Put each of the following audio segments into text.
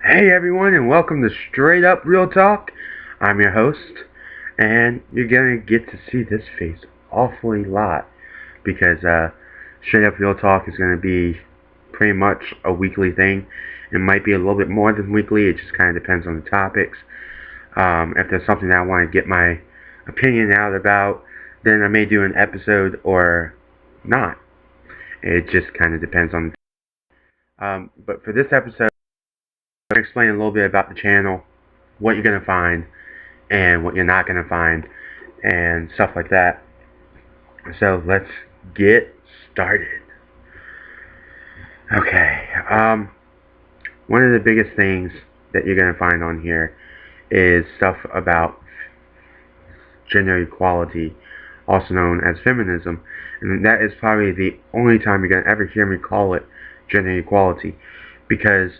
Hey everyone, and welcome to Straight Up Real Talk. I'm your host, and you're gonna get to see this face awfully lot because Straight Up Real Talk is gonna be pretty much a weekly thing. It might be a little bit more than weekly. It just kind of depends on the topics. If there's something that I want to get my opinion out about, then I may do an episode or not. It just kind of depends on. But for this episode, I'm gonna explain a little bit about the channel, what you're gonna find and what you're not going to find and stuff like that. So let's get started. Okay. One of the biggest things that you're going to find on here is stuff about gender equality, also known as feminism. And that is probably the only time you're going to ever hear me call it gender equality. Because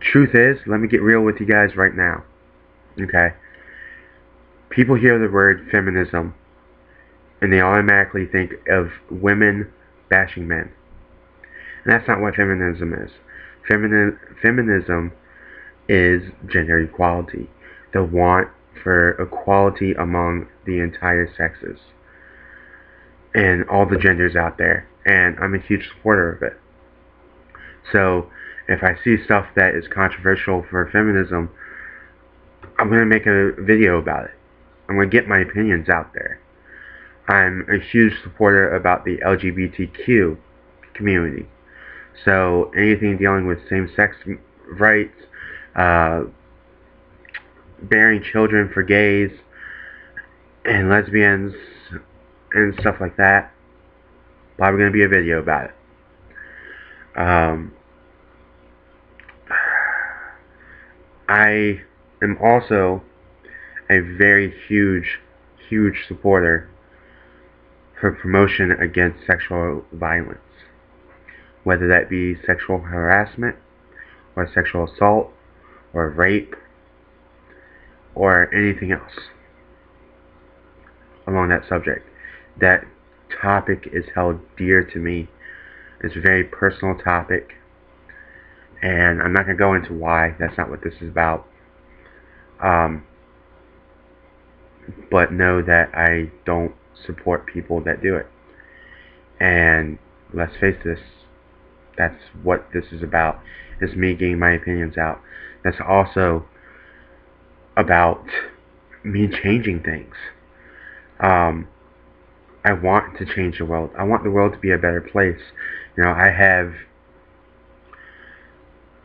truth is, let me get real with you guys right now. Okay? People hear the word feminism and they automatically think of women bashing men. And that's not what feminism is. Feminism is gender equality. The want for equality among the entire sexes. And all the genders out there. And I'm a huge supporter of it. So, if I see stuff that is controversial for feminism, I'm going to make a video about it. I'm going to get my opinions out there. I'm a huge supporter about the LGBTQ community. So anything dealing with same-sex rights, bearing children for gays and lesbians and stuff like that, probably going to be a video about it. I am also a very huge supporter for promotion against sexual violence, whether that be sexual harassment or sexual assault or rape or anything else along that subject. That topic is held dear to me. It's a very personal topic, and I'm not going to go into why. That's not what this is about. But know that I don't support people that do it. And let's face this, that's what this is about. It's me getting my opinions out. That's also about me changing things. I want to change the world. I want the world to be a better place. I have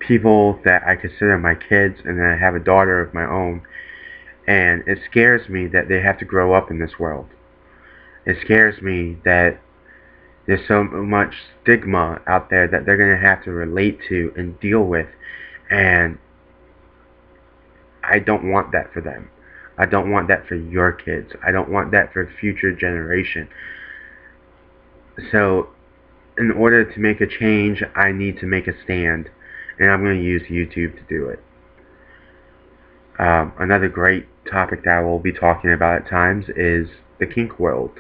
people that I consider my kids, and then I have a daughter of my own. And it scares me that they have to grow up in this world. It scares me that there's so much stigma out there that they're going to have to relate to and deal with. And I don't want that for them. I don't want that for your kids. I don't want that for future generation. So, in order to make a change, I need to make a stand. And I'm going to use YouTube to do it. Another great topic that I will be talking about at times is the kink world.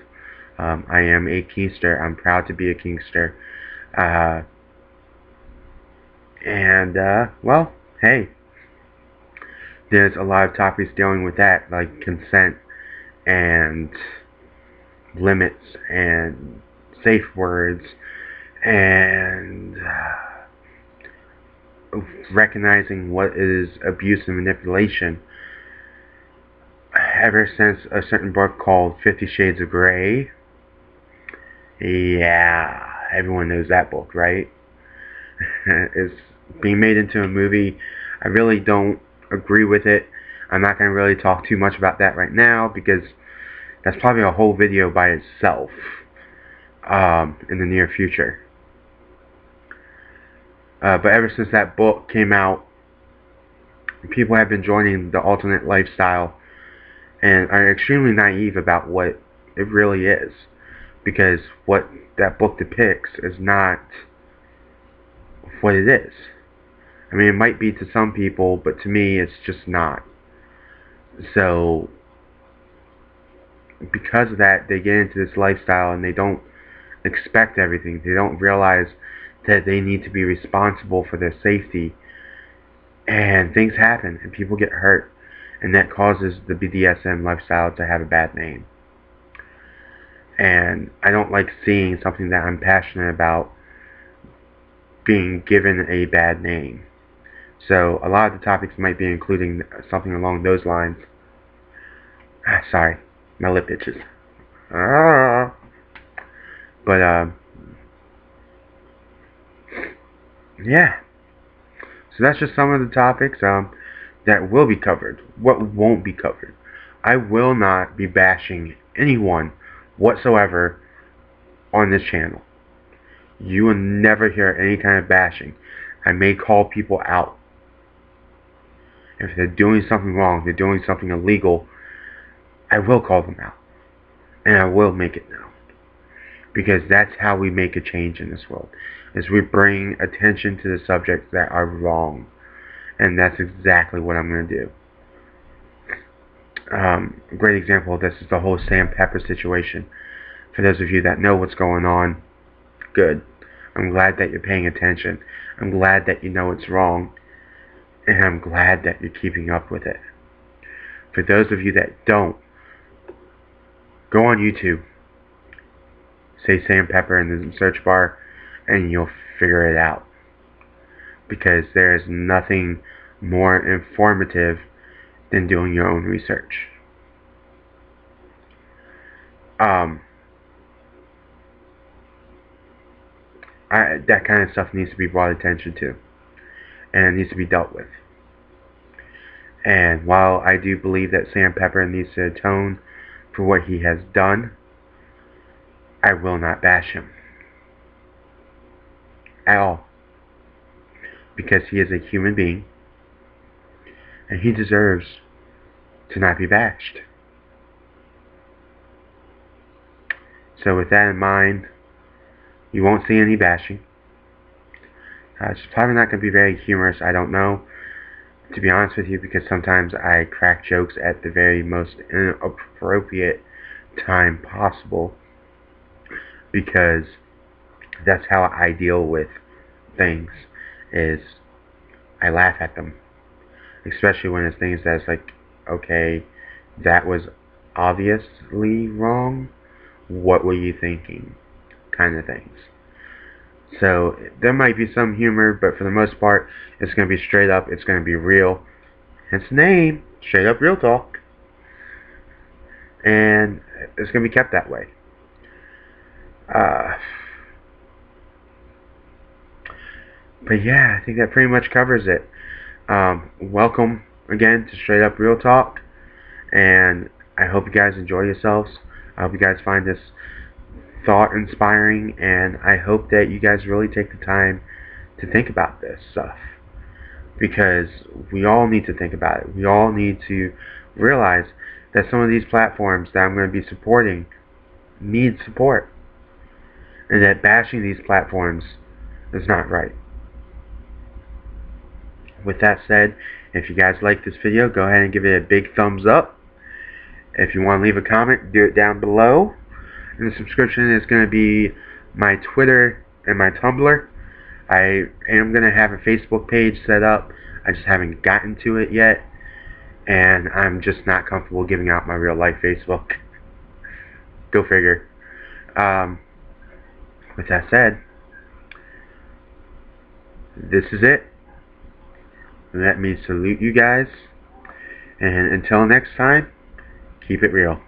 I am a kinkster. I'm proud to be a kinkster. Well, hey, there's a lot of topics dealing with that, like consent and limits and safe words and recognizing what is abuse and manipulation. Ever since a certain book called 50 Shades of Grey, yeah, everyone knows that book, right? It's being made into a movie. I really don't agree with it. I'm not going to really talk too much about that right now because that's probably a whole video by itself in the near future. But ever since that book came out, people have been joining the alternate lifestyle and are extremely naive about what it really is. Because what that book depicts is not what it is. I mean, it might be to some people, but to me, it's just not. So, because of that, they get into this lifestyle and they don't expect everything. They don't realize that they need to be responsible for their safety And things happen, and people get hurt, and that causes the BDSM lifestyle to have a bad name. And I don't like seeing something that I'm passionate about being given a bad name. So a lot of the topics might be including something along those lines. Sorry, my lip itches. But yeah. So that's just some of the topics that will be covered. What won't be covered? I will not be bashing anyone whatsoever on this channel. You will never hear any kind of bashing. I may call people out. If they're doing something wrong, if they're doing something illegal, I will call them out. And I will make it known. Because that's how we make a change in this world. Is we bring attention to the subjects that are wrong. And that's exactly what I'm going to do. A great example of this is the whole Sam Pepper situation. For those of you that know what's going on, good. I'm glad that you're paying attention. I'm glad that you know it's wrong. And I'm glad that you're keeping up with it. For those of you that don't, go on YouTube. Say Sam Pepper in the search bar and you'll figure it out. Because there is nothing more informative than doing your own research. That kind of stuff needs to be brought attention to. And it needs to be dealt with. And while I do believe that Sam Pepper needs to atone for what he has done, I will not bash him. At all. Because he is a human being. And he deserves to not be bashed. So with that in mind, you won't see any bashing. It's probably not going to be very humorous, I don't know, to be honest with you, because sometimes I crack jokes at the very most inappropriate time possible, because that's how I deal with things, is I laugh at them. Especially when it's things that's like, okay, that was obviously wrong, what were you thinking, kind of things. So there might be some humor, but for the most part, it's going to be straight up, it's going to be real. Hence the name, Straight Up Real Talk. And it's going to be kept that way. But yeah, I think that pretty much covers it. Welcome again to Straight Up Real Talk. And I hope you guys enjoy yourselves. I hope you guys find this thought inspiring, and I hope that you guys really take the time to think about this stuff, because we all need to think about it. We all need to realize that some of these platforms that I'm going to be supporting need support, and that bashing these platforms is not right. With that said, if you guys like this video, go ahead and give it a big thumbs up. If you want to leave a comment, do it down below. And the subscription is going to be my Twitter and my Tumblr. I am going to have a Facebook page set up. I just haven't gotten to it yet. And I'm just not comfortable giving out my real life Facebook. Go figure. With that said, this is it. Let me salute you guys. And until next time, keep it real.